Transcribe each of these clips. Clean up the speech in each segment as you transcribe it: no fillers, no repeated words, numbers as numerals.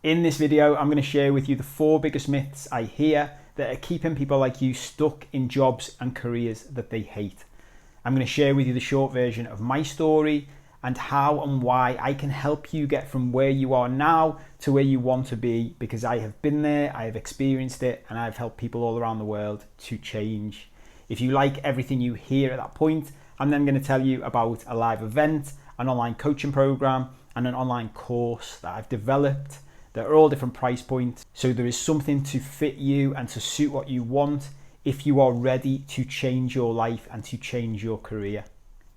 In this video, I'm going to share with you the 4 biggest myths I hear that are keeping people like you stuck in jobs and careers that they hate. I'm going to share with you the short version of my story and how and why I can help you get from where you are now to where you want to be, because I have been there, I have experienced it, and I've helped people all around the world to change. If you like everything you hear at that point, I'm then going to tell you about a live event, an online coaching program, and an online course that I've developed that are all different price points. So there is something to fit you and to suit what you want if you are ready to change your life and to change your career.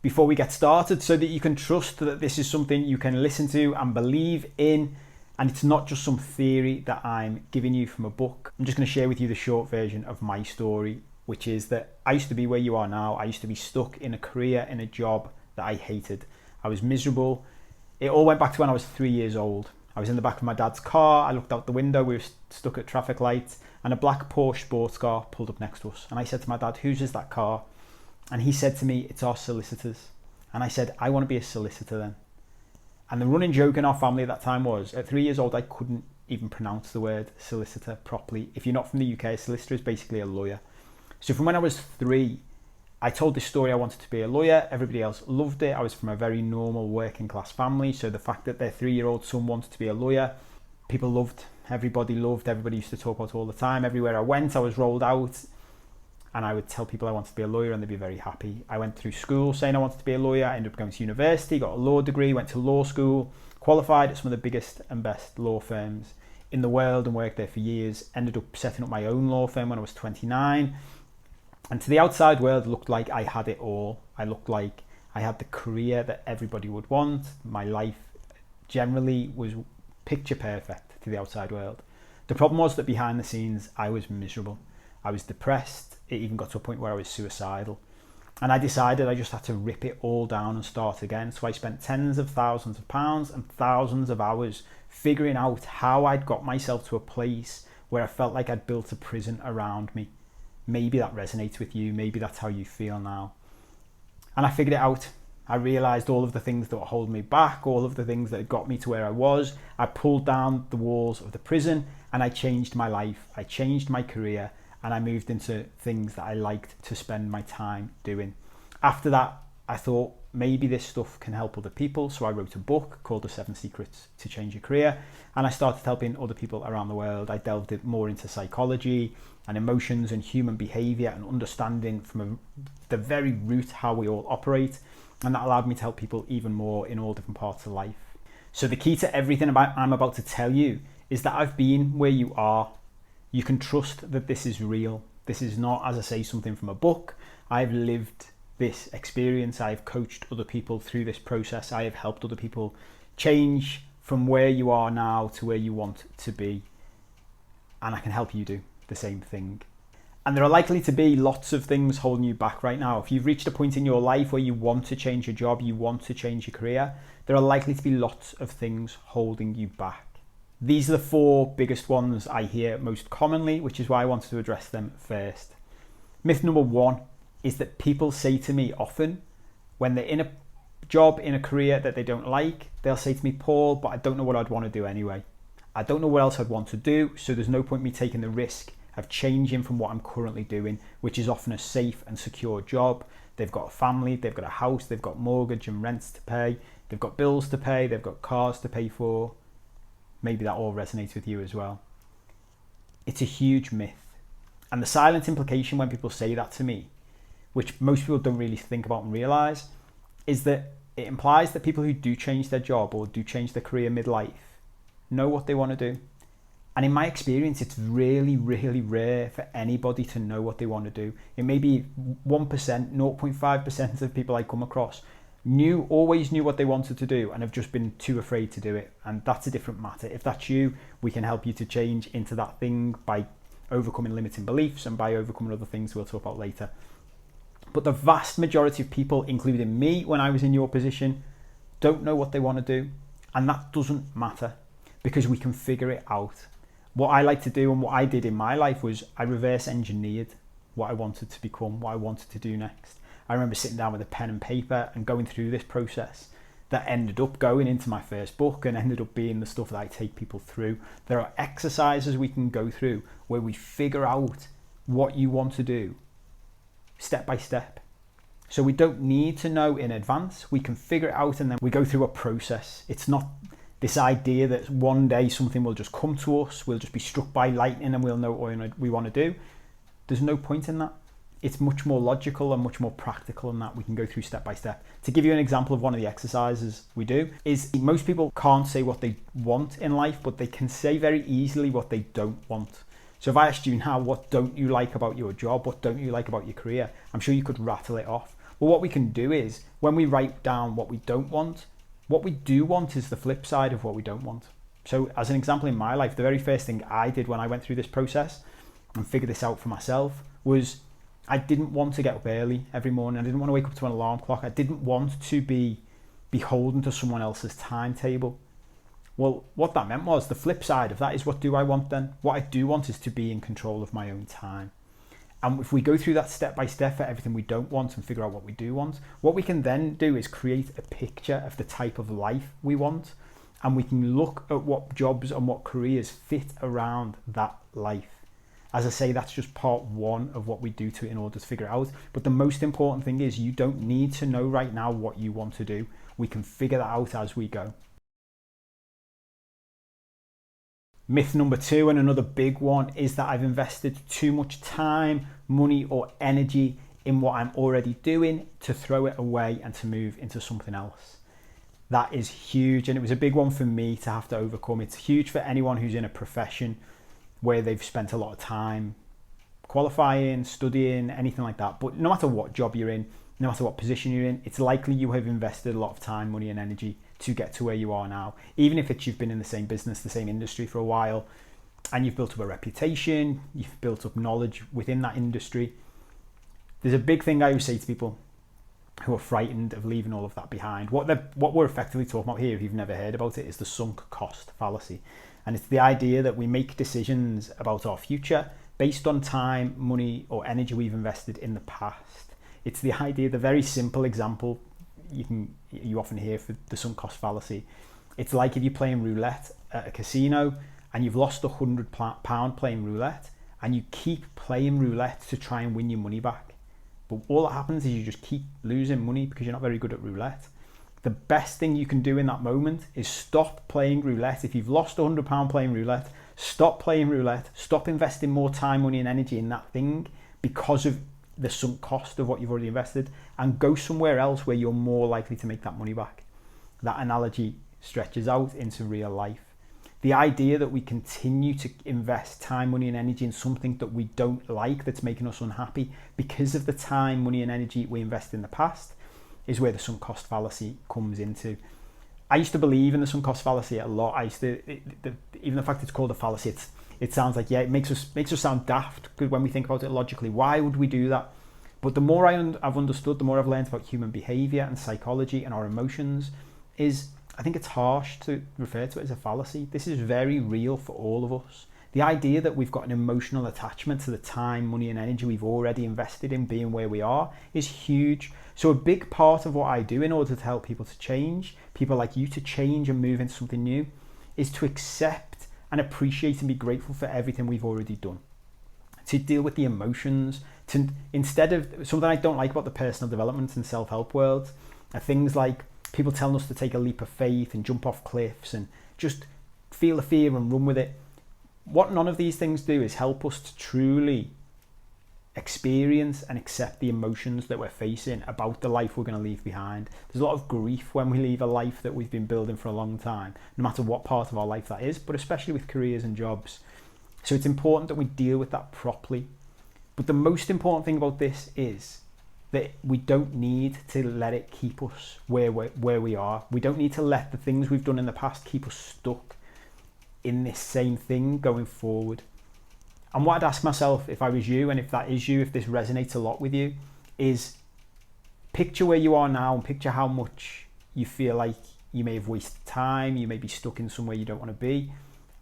Before we get started, so that you can trust that this is something you can listen to and believe in, and it's not just some theory that I'm giving you from a book, I'm just going to share with you the short version of my story, which is that I used to be where you are now. I used to be stuck in a career, in a job that I hated. I was miserable. It all went back to when I was 3 years old. I was in the back of my dad's car. I looked out the window. We were stuck at traffic lights, and a black Porsche sports car pulled up next to us. And I said to my dad, "Whose is that car?" And he said to me, "It's our solicitor's." And I said, "I want to be a solicitor then." And the running joke in our family at that time was, at 3 years old, I couldn't even pronounce the word solicitor properly. If you're not from the UK, a solicitor is basically a lawyer. So from when I was 3, I told this story. I wanted to be a lawyer. Everybody else loved it. I was from a very normal working class family. So the fact that their 3-year-old son wanted to be a lawyer, people loved. Everybody used to talk about it all the time. Everywhere I went, I was rolled out. And I would tell people I wanted to be a lawyer and they'd be very happy. I went through school saying I wanted to be a lawyer. I ended up going to university, got a law degree, went to law school, qualified at some of the biggest and best law firms in the world and worked there for years. Ended up setting up my own law firm when I was 29. And to the outside world, it looked like I had it all. I looked like I had the career that everybody would want. My life generally was picture perfect to the outside world. The problem was that behind the scenes, I was miserable. I was depressed. It even got to a point where I was suicidal. And I decided I just had to rip it all down and start again. So I spent tens of thousands of pounds and thousands of hours figuring out how I'd got myself to a place where I felt like I'd built a prison around me. Maybe that resonates with you. Maybe that's how you feel now. And I figured it out. I realized all of the things that were holding me back, all of the things that had got me to where I was. I pulled down the walls of the prison and I changed my life. I changed my career and I moved into things that I liked to spend my time doing. After that, I thought maybe this stuff can help other people. So I wrote a book called The 7 Secrets to Change Your Career. And I started helping other people around the world. I delved more into psychology and emotions and human behavior and understanding from the very root how we all operate. And that allowed me to help people even more in all different parts of life. So the key to everything I'm about to tell you is that I've been where you are. You can trust that this is real. This is not, as I say, something from a book. I've lived this experience. I've coached other people through this process. I have helped other people change from where you are now to where you want to be. And I can help you do the same thing. And there are likely to be lots of things holding you back right now. If you've reached a point in your life where you want to change your job, you want to change your career, there are likely to be lots of things holding you back. These are the 4 biggest ones I hear most commonly, which is why I wanted to address them first. Myth number 1 is that people say to me often when they're in a job, in a career that they don't like, they'll say to me, "Paul, but I don't know what I'd want to do anyway. I don't know what else I'd want to do, so there's no point me taking the risk of changing from what I'm currently doing," which is often a safe and secure job. They've got a family, they've got a house, they've got mortgage and rents to pay, they've got bills to pay, they've got cars to pay for. Maybe that all resonates with you as well. It's a huge myth. And the silent implication when people say that to me, which most people don't really think about and realize, is that it implies that people who do change their job or do change their career midlife know what they want to do. And in my experience, it's really, really rare for anybody to know what they want to do. It may be 1%, 0.5% of people I come across always knew what they wanted to do and have just been too afraid to do it. And that's a different matter. If that's you, we can help you to change into that thing by overcoming limiting beliefs and by overcoming other things we'll talk about later. But the vast majority of people, including me when I was in your position, don't know what they want to do. And that doesn't matter because we can figure it out. What I like to do and what I did in my life was I reverse engineered what I wanted to become, what I wanted to do next. I remember sitting down with a pen and paper and going through this process. that ended up going into my first book and ended up being the stuff that I take people through. There are exercises we can go through where we figure out what you want to do step by step. So we don't need to know in advance. We can figure it out and then we go through a process. It's not this idea that one day something will just come to us, we'll just be struck by lightning and we'll know what we want to do. There's no point in that. It's much more logical and much more practical than that. We can go through step by step. To give you an example of one of the exercises we do is most people can't say what they want in life, but they can say very easily what they don't want. So if I asked you now, what don't you like about your job? What don't you like about your career? I'm sure you could rattle it off. Well, what we can do is when we write down what we don't want, what we do want is the flip side of what we don't want. So as an example in my life, the very first thing I did when I went through this process and figured this out for myself was I didn't want to get up early every morning. I didn't want to wake up to an alarm clock. I didn't want to be beholden to someone else's timetable. Well, what that meant was the flip side of that is what do I want then? What I do want is to be in control of my own time. And if we go through that step by step for everything we don't want and figure out what we do want, what we can then do is create a picture of the type of life we want. And we can look at what jobs and what careers fit around that life. As I say, that's just part one of what we do to it in order to figure it out. But the most important thing is you don't need to know right now what you want to do. We can figure that out as we go. Myth number 2, and another big one, is that I've invested too much time, money, or energy in what I'm already doing to throw it away and to move into something else. That is huge, and it was a big one for me to have to overcome. It's huge for anyone who's in a profession where they've spent a lot of time qualifying, studying, anything like that. But no matter what job you're in, no matter what position you're in, it's likely you have invested a lot of time, money, and energy to get to where you are now. Even if you've been in the same business, the same industry for a while, and you've built up a reputation, you've built up knowledge within that industry. There's a big thing I always say to people who are frightened of leaving all of that behind. What we're effectively talking about here, if you've never heard about it, is the sunk cost fallacy. And it's the idea that we make decisions about our future based on time, money, or energy we've invested in the past. It's the idea, the very simple example you often hear for the sunk cost fallacy. It's like if you're playing roulette at a casino and you've lost £100 playing roulette and you keep playing roulette to try and win your money back. But all that happens is you just keep losing money because you're not very good at roulette. The best thing you can do in that moment is stop playing roulette. If you've lost £100 playing roulette, stop playing roulette, stop investing more time, money, and energy in that thing because of the sunk cost of what you've already invested, and go somewhere else where you're more likely to make that money back. That analogy stretches out into real life. The idea that we continue to invest time, money, and energy in something that we don't like, that's making us unhappy because of the time, money, and energy we invest in the past, is where the sunk cost fallacy comes into. I used to believe in the sunk cost fallacy a lot. Even the fact it's called a fallacy, it sounds like, it makes us sound daft when we think about it logically. Why would we do that? But the more I've understood, the more I've learned about human behavior and psychology and our emotions, I think it's harsh to refer to it as a fallacy. This is very real for all of us. The idea that we've got an emotional attachment to the time, money, and energy we've already invested in being where we are is huge. So a big part of what I do in order to help people to change, people like you to change and move into something new, is to accept and appreciate and be grateful for everything we've already done. To deal with the emotions, instead of something I don't like about the personal development and self-help world, are things like people telling us to take a leap of faith and jump off cliffs and just feel the fear and run with it. What none of these things do is help us to truly experience and accept the emotions that we're facing about the life we're going to leave behind. There's a lot of grief when we leave a life that we've been building for a long time, no matter what part of our life that is, but especially with careers and jobs. So it's important that we deal with that properly. But the most important thing about this is that we don't need to let it keep us where we are. We don't need to let the things we've done in the past keep us stuck in this same thing going forward. And what I'd ask myself if I was you, and if that is you, if this resonates a lot with you, is picture where you are now and picture how much you feel like you may have wasted time, you may be stuck in somewhere you don't want to be.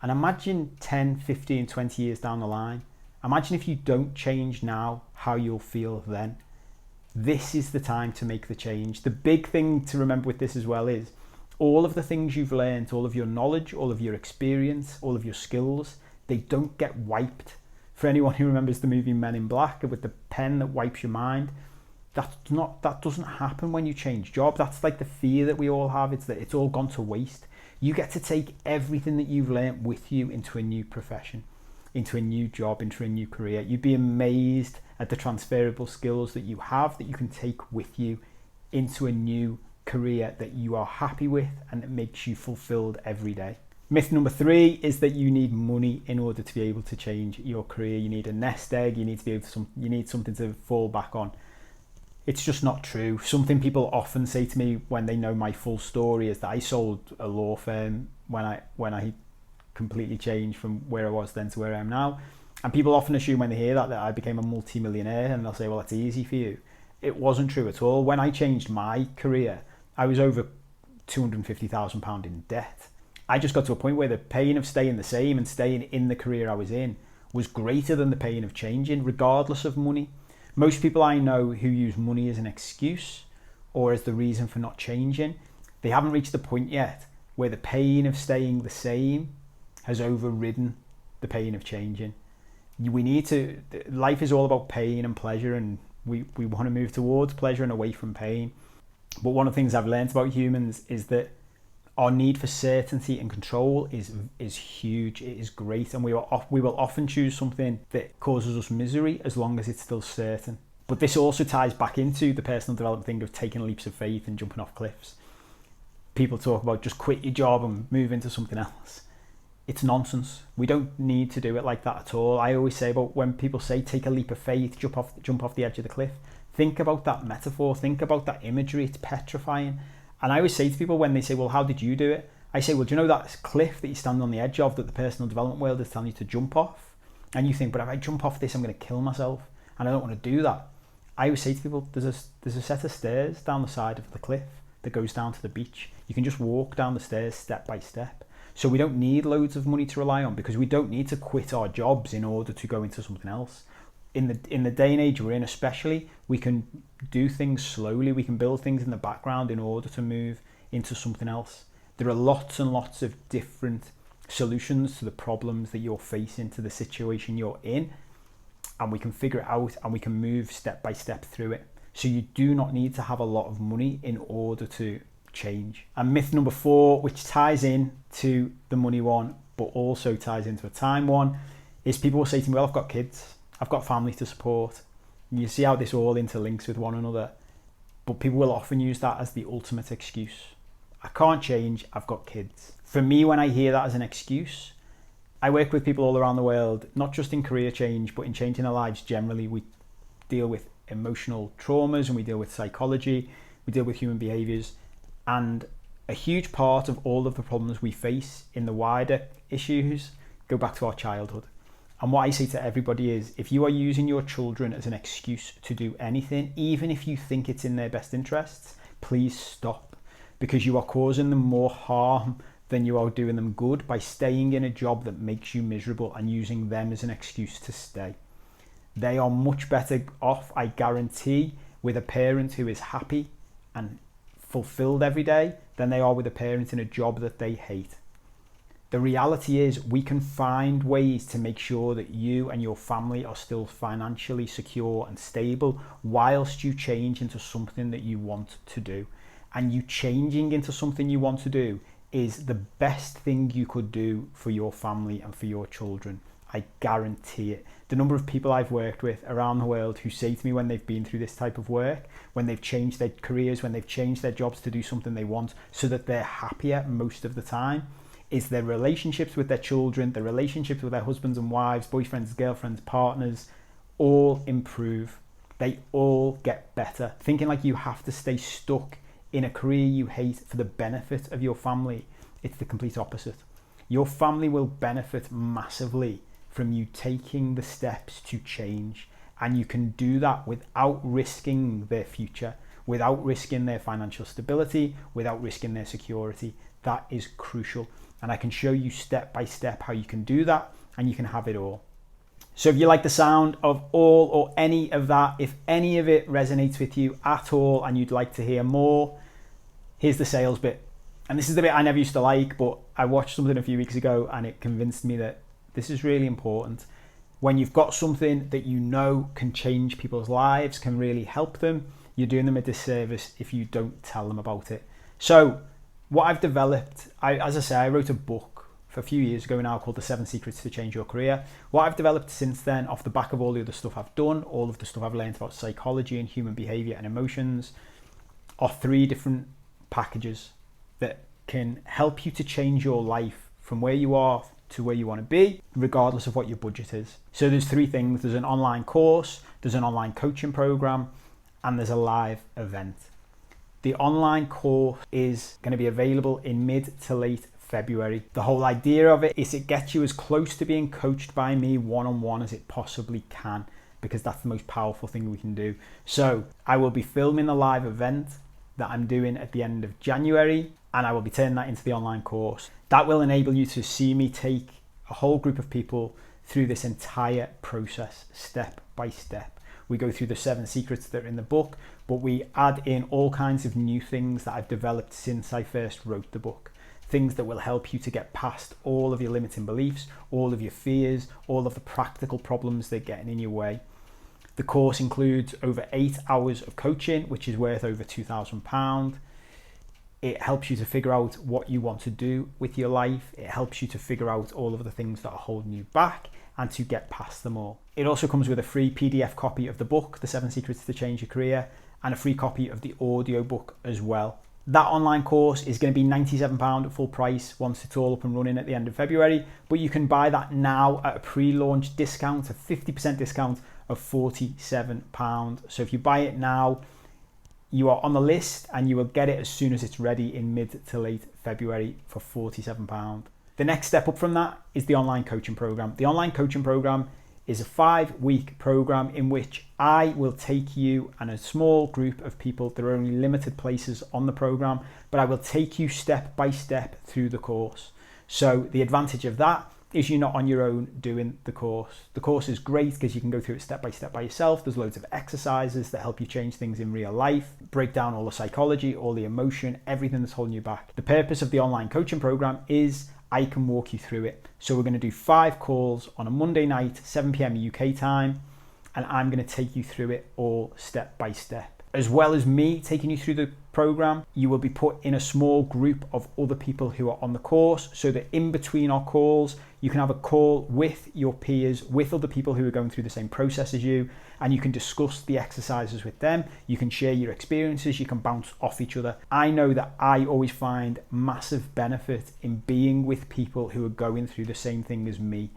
And imagine 10, 15, 20 years down the line. Imagine if you don't change now, how you'll feel then. This is the time to make the change. The big thing to remember with this as well is All of the things you've learned, all of your knowledge, all of your experience, all of your skills, they don't get wiped. For anyone who remembers the movie Men in Black with the pen that wipes your mind, that doesn't happen when you change job. That's like the fear that we all have. It's that it's all gone to waste. You get to take everything that you've learned with you into a new profession, into a new job, into a new career. You'd be amazed at the transferable skills that you have that you can take with you into a new career that you are happy with and that makes you fulfilled every day. Myth number 3 is that you need money in order to be able to change your career. You need a nest egg. You need to be able to, you need something to fall back on. It's just not true. Something people often say to me when they know my full story is that I sold a law firm when I completely changed from where I was then to where I am now. And people often assume when they hear that I became a multi-millionaire, and they'll say, well, that's easy for you. It wasn't true at all. When I changed my career, I was over £250,000 in debt. I just got to a point where the pain of staying the same and staying in the career I was in was greater than the pain of changing, regardless of money. Most people I know who use money as an excuse or as the reason for not changing, they haven't reached the point yet where the pain of staying the same has overridden the pain of changing. Life is all about pain and pleasure, and we want to move towards pleasure and away from pain. But one of the things I've learned about humans is that our need for certainty and control is huge. It is great, and we will often choose something that causes us misery as long as it's still certain. But this also ties back into the personal development thing of taking leaps of faith and jumping off cliffs. People talk about just quit your job and move into something else. It's nonsense. We don't need to do it like that at all. I always say about when people say take a leap of faith, jump off the edge of the cliff, think about that metaphor, think about that imagery. It's petrifying. And I always say to people when they say, well, how did you do it? I say, well, do you know that cliff that you stand on the edge of that the personal development world is telling you to jump off? And you think, but if I jump off this, I'm going to kill myself. And I don't want to do that. I always say to people, there's a set of stairs down the side of the cliff that goes down to the beach. You can just walk down the stairs step by step. So we don't need loads of money to rely on, because we don't need to quit our jobs in order to go into something else. In the day and age we're in especially, we can do things slowly. We can build things in the background in order to move into something else. There are lots and lots of different solutions to the problems that you're facing, to the situation you're in, and we can figure it out and we can move step by step through it. So you do not need to have a lot of money in order to change. And myth number 4, which ties in to the money one but also ties into a time one, is people will say to me, well, I've got kids, I've got family to support. And you see how this all interlinks with one another. But people will often use that as the ultimate excuse. I can't change, I've got kids. For me, when I hear that as an excuse, I work with people all around the world, not just in career change, but in changing their lives generally. We deal with emotional traumas and we deal with psychology, we deal with human behaviours. And a huge part of all of the problems we face in the wider issues go back to our childhood. And what I say to everybody is, if you are using your children as an excuse to do anything, even if you think it's in their best interests, please stop, because you are causing them more harm than you are doing them good by staying in a job that makes you miserable and using them as an excuse to stay. They are much better off, I guarantee, with a parent who is happy and fulfilled every day than they are with a parent in a job that they hate. The reality is we can find ways to make sure that you and your family are still financially secure and stable whilst you change into something that you want to do. And you changing into something you want to do is the best thing you could do for your family and for your children. I guarantee it. The number of people I've worked with around the world who say to me when they've been through this type of work, when they've changed their careers, when they've changed their jobs to do something they want so that they're happier most of the time, is their relationships with their children, their relationships with their husbands and wives, boyfriends, girlfriends, partners, all improve. They all get better. Thinking like you have to stay stuck in a career you hate for the benefit of your family, it's the complete opposite. Your family will benefit massively from you taking the steps to change, and you can do that without risking their future, without risking their financial stability, without risking their security. That is crucial, and I can show you step by step how you can do that, and you can have it all. So if you like the sound of all or any of that, if any of it resonates with you at all and you'd like to hear more, here's the sales bit. And this is the bit I never used to like, but I watched something a few weeks ago and it convinced me that this is really important. When you've got something that you know can change people's lives, can really help them, you're doing them a disservice if you don't tell them about it. So what I've developed, as I say, I wrote a book for a few years ago now called The 7 Secrets to Change Your Career. What I've developed since then, off the back of all the other stuff I've done, all of the stuff I've learned about psychology and human behavior and emotions, are 3 different packages that can help you to change your life from where you are to where you want to be, regardless of what your budget is. So there's 3 things. There's an online course, there's an online coaching program, and there's a live event. The online course is going to be available in mid to late February. The whole idea of it is it gets you as close to being coached by me one-on-one as it possibly can, because that's the most powerful thing we can do. So I will be filming the live event that I'm doing at the end of January, and I will be turning that into the online course. That will enable you to see me take a whole group of people through this entire process, step by step. We go through the 7 secrets that are in the book, but we add in all kinds of new things that I've developed since I first wrote the book. Things that will help you to get past all of your limiting beliefs, all of your fears, all of the practical problems that are getting in your way. The course includes over 8 hours of coaching, which is worth over £2,000. It helps you to figure out what you want to do with your life. It helps you to figure out all of the things that are holding you back and to get past them all. It also comes with a free PDF copy of the book, The 7 Secrets to Change Your Career, and a free copy of the audio book as well. That online course is going to be £97 at full price once it's all up and running at the end of February, but you can buy that now at a pre-launch discount, a 50% discount of £47. So if you buy it now, you are on the list and you will get it as soon as it's ready in mid to late February for £47. The next step up from that is the online coaching program. The online coaching program is a 5-week program in which I will take you and a small group of people. There are only limited places on the program, but I will take you step by step through the course. So the advantage of that is you're not on your own doing the course. The course is great because you can go through it step by yourself. There's loads of exercises that help you change things in real life, break down all the psychology, all the emotion, everything that's holding you back. The purpose of the online coaching program is I can walk you through it. So we're going to do 5 calls on a Monday night, 7 p.m. UK time, and I'm going to take you through it all step by step. As well as me taking you through the program, you will be put in a small group of other people who are on the course, so that in between our calls, you can have a call with your peers, with other people who are going through the same process as you, and you can discuss the exercises with them. You can share your experiences, you can bounce off each other. I know that I always find massive benefit in being with people who are going through the same thing as me.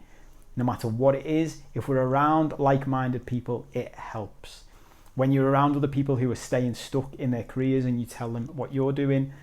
No matter what it is, if we're around like-minded people, it helps. When you're around other people who are staying stuck in their careers and you tell them what you're doing,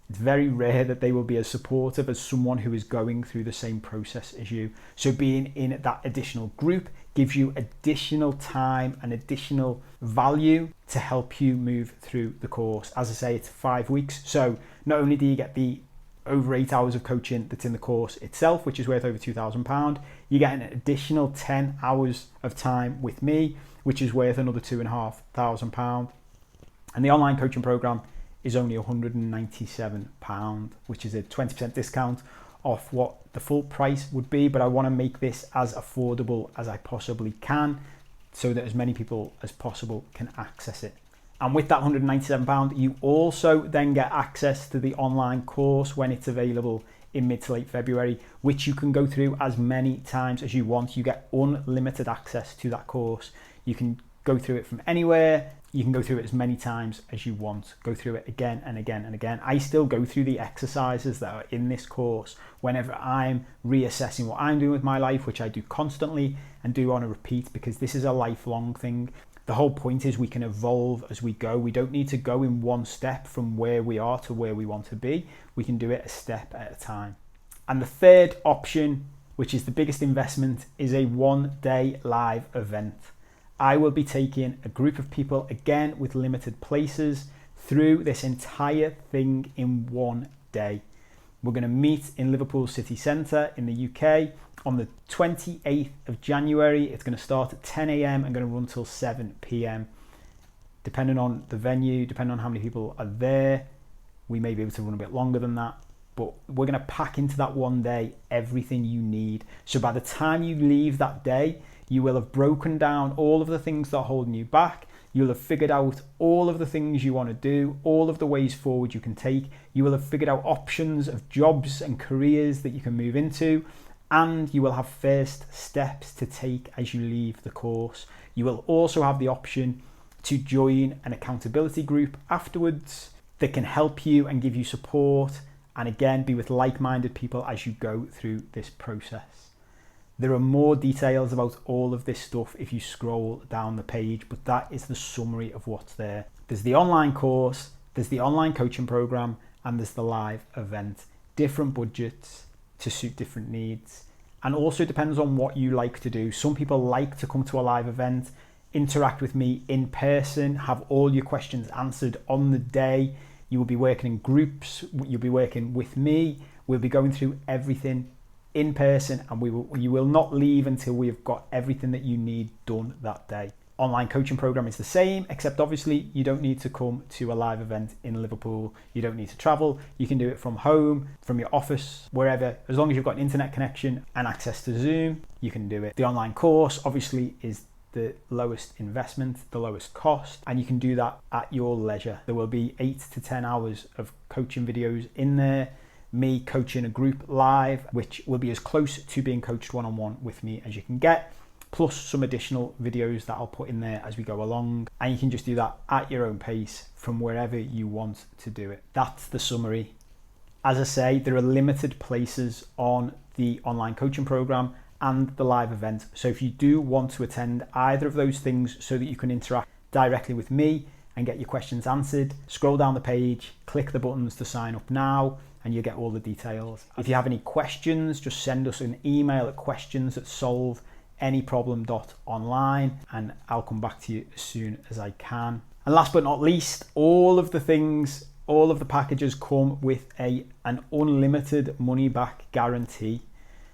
it's very rare that they will be as supportive as someone who is going through the same process as you. So being in that additional group gives you additional time and additional value to help you move through the course. As I say, it's 5 weeks. So not only do you get the over 8 hours of coaching that's in the course itself, which is worth over £2,000, you get an additional 10 hours of time with me, which is worth another £2,500. And the online coaching program is only £197, which is a 20% discount off what the full price would be. But I want to make this as affordable as I possibly can so that as many people as possible can access it. And with that £197, you also then get access to the online course when it's available in mid to late February, which you can go through as many times as you want. You get unlimited access to that course. You can go through it from anywhere. You can go through it as many times as you want. Go through it again and again and again. I still go through the exercises that are in this course whenever I'm reassessing what I'm doing with my life, which I do constantly and do on a repeat, because this is a lifelong thing. The whole point is we can evolve as we go. We don't need to go in one step from where we are to where we want to be. We can do it a step at a time. And the third option, which is the biggest investment, is a 1-day live event. I will be taking a group of people, again with limited places, through this entire thing in 1 day. We're going to meet in Liverpool City Centre in the UK on the 28th of January. It's going to start at 10 a.m. and going to run till 7 p.m. Depending on the venue, depending on how many people are there, we may be able to run a bit longer than that. but we're going to pack into that one day everything you need. So by the time you leave that day, you will have broken down all of the things that are holding you back. You'll have figured out all of the things you want to do, all of the ways forward you can take. You will have figured out options of jobs and careers that you can move into, and you will have first steps to take as you leave the course. You will also have the option to join an accountability group afterwards that can help you and give you support, and again, be with like-minded people as you go through this process. There are more details about all of this stuff if you scroll down the page, but that is the summary of what's there. There's the online course, there's the online coaching program, and there's the live event. Different budgets to suit different needs. And also depends on what you like to do. Some people like to come to a live event, interact with me in person, have all your questions answered on the day. You will be working in groups, you'll be working with me. We'll be going through everything in person, and you will not leave until we've got everything that you need done that day. Online coaching program is the same, except obviously you don't need to come to a live event in Liverpool. You don't need to travel. You can do it from home, from your office, wherever. As long as you've got an internet connection and access to Zoom, you can do it. The online course obviously is the lowest investment, the lowest cost, and you can do that at your leisure. There will be 8 to 10 hours of coaching videos in there, me coaching a group live, which will be as close to being coached one-on-one with me as you can get, plus some additional videos that I'll put in there as we go along, and you can just do that at your own pace from wherever you want to do it. That's the summary. As I say, there are limited places on the online coaching program and the live event. So if you do want to attend either of those things so that you can interact directly with me and get your questions answered, scroll down the page, click the buttons to sign up now, and you'll get all the details. If you have any questions, just send us an email at questions@solveanyproblem.online, and I'll come back to you as soon as I can. And last but not least, all of the packages come with an unlimited money back guarantee.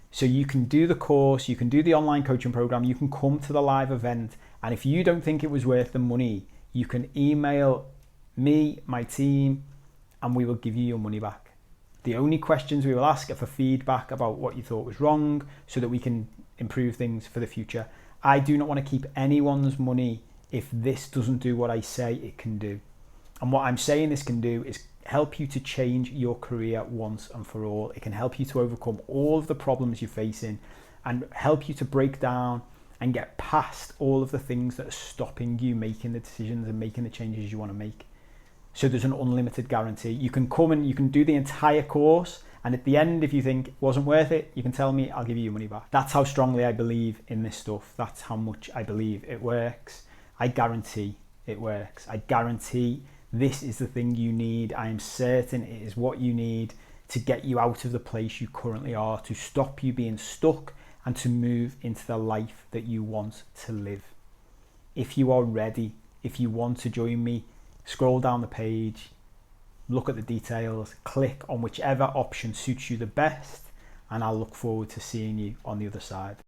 So you can do the course, you can do the online coaching program, you can come to the live event, and if you don't think it was worth the money, you can email me, my team, and we will give you your money back. The only questions we will ask are for feedback about what you thought was wrong so that we can improve things for the future. I do not want to keep anyone's money if this doesn't do what I say it can do. And what I'm saying this can do is help you to change your career once and for all. It can help you to overcome all of the problems you're facing and help you to break down and get past all of the things that are stopping you making the decisions and making the changes you want to make. So there's an unlimited guarantee. You can come and you can do the entire course, and at the end, if you think it wasn't worth it, you can tell me, I'll give you your money back. That's how strongly I believe in this stuff. That's how much I believe it works. I guarantee it works. I guarantee this is the thing you need. I am certain it is what you need to get you out of the place you currently are, to stop you being stuck and to move into the life that you want to live. If you are ready, if you want to join me, scroll down the page, look at the details, click on whichever option suits you the best, and I'll look forward to seeing you on the other side.